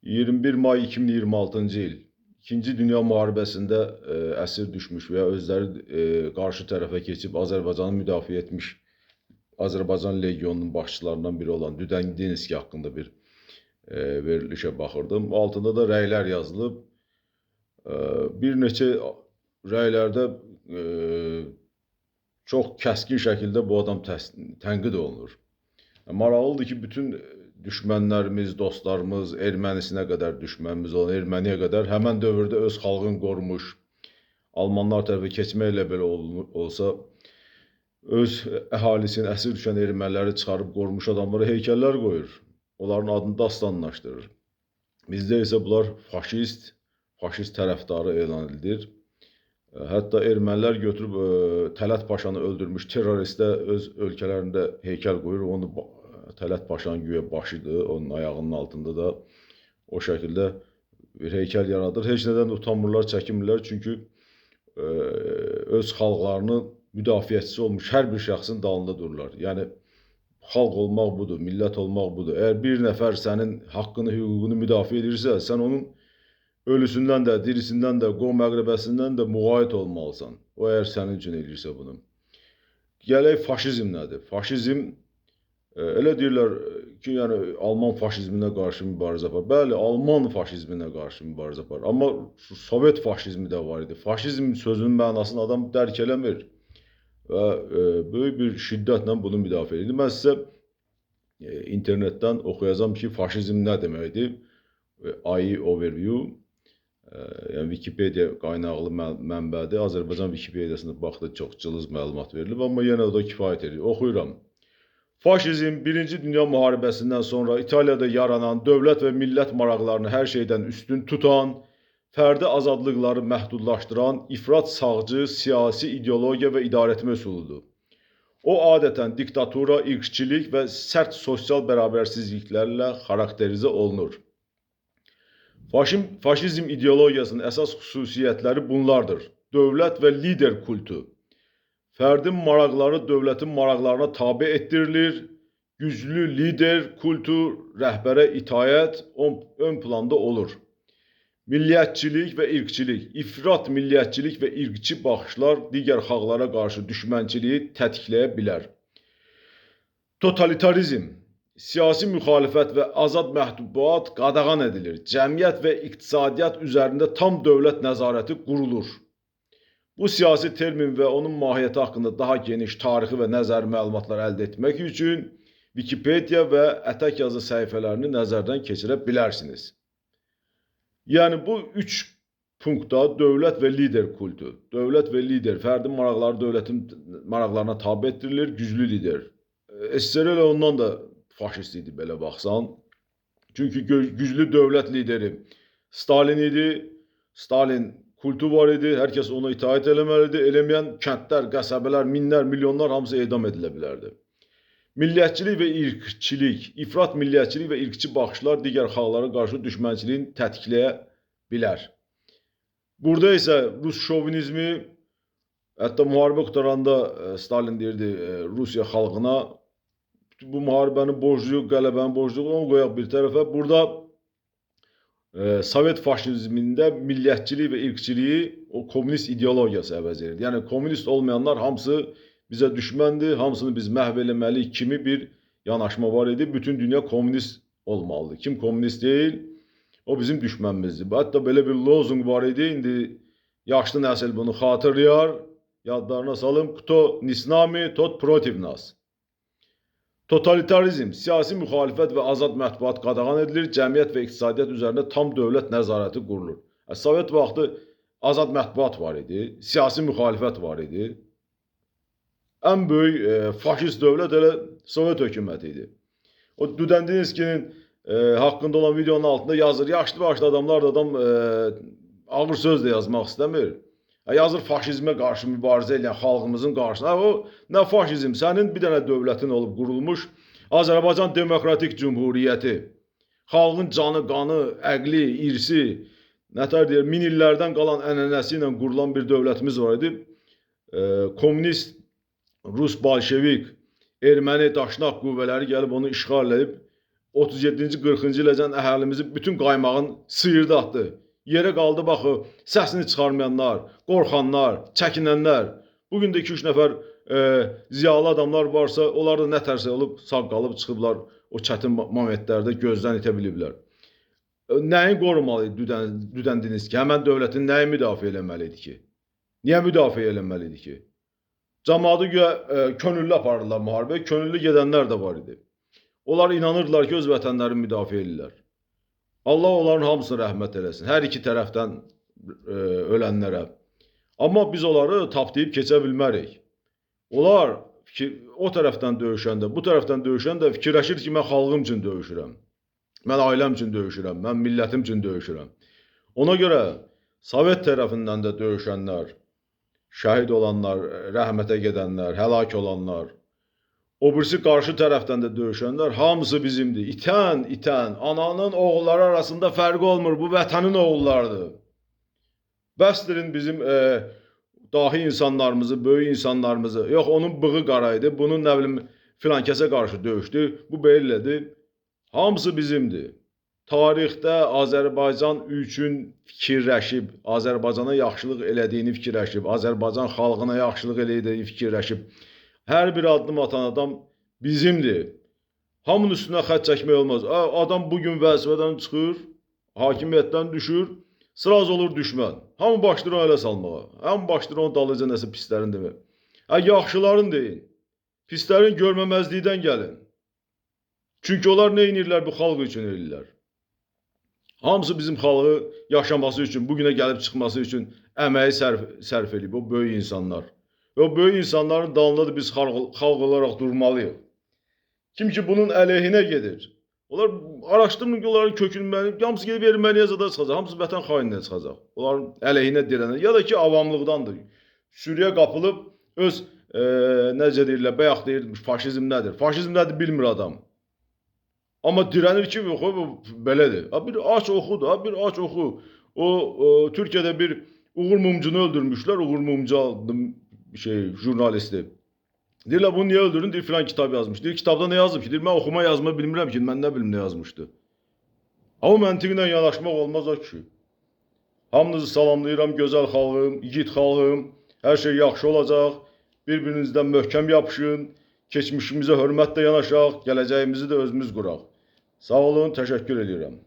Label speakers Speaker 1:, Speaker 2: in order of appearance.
Speaker 1: 21 may 2026-cı il İkinci Dünya Müharibəsində əsir düşmüş və ya özləri qarşı tərəfə keçib Azərbaycanı müdafiə etmiş Azərbaycan Legionunun başçılarından biri olan Düdən Denski haqqında bir verilişə baxırdım. Altında da rəylər yazılıb. Bir neçə rəylərdə çox kəskin şəkildə bu adam tənqid olunur. Maraqlıdır ki, bütün düşmənlərimiz, dostlarımız, Ermənisinə qədər düşmənimiz olan Erməniyə qədər həmən dövrdə öz xalqını qorumuş, Almanlar tərəfə keçməklə belə olsa, öz əhalisini, əsir düşən erməniləri çıxarıb qorumuş adamlara heykəllər qoyur. Onların adını dastanlaşdırır. Bizdə isə bunlar faşist tərəfdarı elan edilir. Hətta ermənilər götürüb Tələt Paşanı öldürmüş terroristə öz ölkələrində heykəl qoyur. Onu Tələt Paşanın güya başıdır, onun ayağının altında da o şəkildə bir heykəl yaradır. Heç nədən utanmırlar, çəkinmirlər. Çünki öz xalqlarını müdafiəçisi olmuş hər bir şəxsin dalında dururlar. Yəni, xalq olmaq budur, millət olmaq budur. Əgər bir nəfər sənin haqqını, hüququnu müdafiə edirsə, sən onun ölüsündən də, dirisindən də, qovm əqrəbəsindən də müğayət olmalısan. O, əgər sənin üçün edirsə bunu. Gələk faşizm nədir? Faşizm, elə deyirlər ki, yəni, Alman faşizminə qarşı mübarizə apar. Bəli, Alman faşizminə qarşı mübarizə apar. Amma Sovet faşizmi də var idi. Faşizm sözünün mənasını adam dərk eləmir və böyük bir şiddətlə bunu müdafiə edir. Mən sizə internetdən oxuyacağam ki, faşizm nə deməkdir? AI overview, yəni Wikipedia qaynaqlı mənbədir. Azərbaycan Wikipediyasında baxdı, çox cılız məlumat verilib, amma yenə də kifayət edir. Oxuyuram. Faşizm, Birinci Dünya Müharibəsindən sonra İtaliyada yaranan dövlət və millət maraqlarını hər şeydən üstün tutan, fərdi azadlıqları məhdudlaşdıran ifrat sağcı siyasi ideologiya və idarəetmə üsuludur. O, adətən diktatura, irqçilik və sərt sosial bərabərsizliklərlə xarakterizə olunur. Faşizm ideologiyasının əsas xüsusiyyətləri bunlardır. Dövlət və lider kultu. Fərdin maraqları dövlətin maraqlarına tabe etdirilir. Güclü lider kultu, rəhbərə itaət ön planda olur. Milliyyətçilik və irqçilik, ifrat milliyyətçilik və irqçi baxışlar digər xalqlara qarşı düşmənçiliyi tətikləyə bilər. Totalitarizm, siyasi müxalifət və azad mətbuat qadağan edilir. Cəmiyyət və iqtisadiyyat üzərində tam dövlət nəzarəti qurulur. Bu siyasi termin və onun mahiyyəti haqqında daha geniş tarixi və nəzəri məlumatlar əldə etmək üçün Wikipedia və ətək yazı səhifələrini nəzərdən keçirə bilərsiniz. Yəni, bu üç punktda dövlət və lider kultu. Dövlət və lider, fərdin maraqları dövlətin maraqlarına tabe etdirilir, güclü lider. SSR elə ondan da faşist idi, belə baxsan. Çünki güclü dövlət lideri Stalin idi. Stalin kultu var idi, hər kəs ona itaət eləməlidir. Eləməyən kəndlər, qəsəbələr, minlər, milyonlar hamısı edam edilə bilərdi. Milliyyətçilik və irqçilik, ifrat milliyyətçilik və irqçi baxışlar digər xalqlara qarşı düşmənçiliyin tətikləyə bilər. Burada isə Rus şovinizmi, hətta müharibə qutaranda Stalin deyirdi Rusiya xalqına, bu müharibənin borcluq, qələbənin borcluq, onu qoyaq bir tərəfə. Burada Sovet faşizmində milliyyətçiliyi və irqçiliyi o komünist ideologiyası əvəz edir. Yəni, komünist olmayanlar hamısı bizə düşməndir, hamısını biz məhv eləməliyik kimi bir yanaşma var idi. Bütün dünya komünist olmalıdır. Kim komünist deyil, o bizim düşmənimizdir. Hətta belə bir lozunq var idi. İndi yaşlı nəsil bunu xatırlayar, yadlarına salım. Kto ni s nami, tot protiv nas. Totalitarizm, siyasi müxalifət və azad mətbuat qadağan edilir, cəmiyyət və iqtisadiyyat üzərində tam dövlət nəzarəti qurulur. Sovet vaxtı azad mətbuat var idi, siyasi müxalifət var idi. Ən böyük faşist dövlət elə Sovet hökuməti idi. O Düdən Denskinin haqqında olan videonun altında yazır, yaşlı adamlar da adam ağır söz də yazmaq istəmir. Yazır faşizmə qarşı mübarizə edən xalqımızın qarşısına. O, nə faşizm? Sənin bir dənə dövlətin olub qurulmuş Azərbaycan Demokratik Cümhuriyyəti. Xalqın canı, qanı, əqli, irsi, nətər deyir, min illərdən qalan ənənəsi ilə qurulan bir dövlətimiz var idi. Komünist, Rus, Bolşevik, erməni daşnaq qüvvələri gəlib onu işğal edib 37-ci 40-cı iləcən əhalimizi bütün qaymağın sıyırdı atdı. Yerə qaldı baxı, səsini çıxarmayanlar, qorxanlar, çəkinənlər. Bugün də 2-3 nəfər ziyalı adamlar varsa, onlar da nə tərsə olub, sağ qalıb çıxıblar o çətin momentlərdə gözdən itə biliblər. Nəyin qorumalı idi düdəndiniz ki? Həmən dövlətin nəyi müdafiə eləməli idi ki? Niyə müdafiə eləməli idi ki? Cəmaatı könüllü aparırlar müharibəyə, könüllü gedənlər də var idi. Onlar inanırdılar ki, öz vətənlərini müdafiə edirlər. Allah onların hamısını rəhmət eləsin. Hər iki tərəfdən ölənlərə. Amma biz onları tapdayıb keçə bilmərik. Onlar o tərəfdən döyüşəndə, bu tərəfdən döyüşəndə fikirləşir ki, mən xalqım üçün döyüşürəm. Mən ailəm üçün döyüşürəm, mən millətim üçün döyüşürəm. Ona görə Sovet tərəfindən də döyüşənlər, şəhid olanlar, rəhmətə gedənlər, həlak olanlar, o birisi qarşı tərəfdən də döyüşənlər hamısı bizimdir. İtən, ananın oğulları arasında fərqi olmur, bu vətənin oğullarıdır. Bəsdirin bizim dahi insanlarımızı, böyük insanlarımızı, yox onun bığı qaraydı, bunun nə bilim filan kəsə qarşı döyüşdü, bu belədir. Hamısı bizimdir. Tarixdə Azərbaycan üçün fikirləşib, Azərbaycana yaxşılıq elədiyini fikirləşib, Azərbaycan xalqına yaxşılıq elədiyini fikirləşib, hər bir addım atan adam bizimdir. Hamının üstünə xətt çəkmək olmaz. Adam bugün vəzifədən çıxır, hakimiyyətdən düşür, sıraz olur düşmən. Hamı başlayır ona elə salmağa. Hamı başlayır onun dalıca nəsə pislərin demək. Yaxşıların deyin. Pislərin görməməzlikdən gəlin. Çünki onlar nə edirlər? Bu xalq üçün edirlər. Hamısı bizim xalqı yaşaması üçün, bugünə gəlib çıxması üçün əməyi sərf edib o böyük insanlar. Və o böyük insanların dalında da biz xalq olaraq durmalıyıq. Kim ki bunun əleyhinə gedir, onlar araşdırmır ki, onların kökünü, hamısı gedib erməniyə zada çıxacaq, hamısı vətən xaininə çıxacaq. Onların əleyhinə dirənir. Ya da ki, avamlıqdandır. Sürüyə qapılıb öz, necə deyirlər, bayaq deyirmiş, faşizm nədir? Faşizm nədir bilmir adam. Amma dirənir ki, belədir. Bir aç oxu da, bir aç oxu. O, Türkiyədə bir Uğur Mumcunu öldürmüşlər, Uğur Mumcu adlı jurnalisti. Deyirlər, bunu niyə öldürdün? Deyir, filan kitab yazmış. Deyir, kitabda nə yazıb ki? Deyir, mən oxuma yazma bilmirəm ki, mən nə bilim nə yazmışdı. Amma məntiqlə yanaşmaq olmaz o ki. Hamınızı salamlayıram, gözəl xalqım, igid xalqım. Hər şey yaxşı olacaq. Bir-birinizdən möhkəm yapışın. Keçmişimizə hörmətlə yanaşaq, gələcəyimizi də özümüz quraq. Sağ olun, təşəkkür edirəm.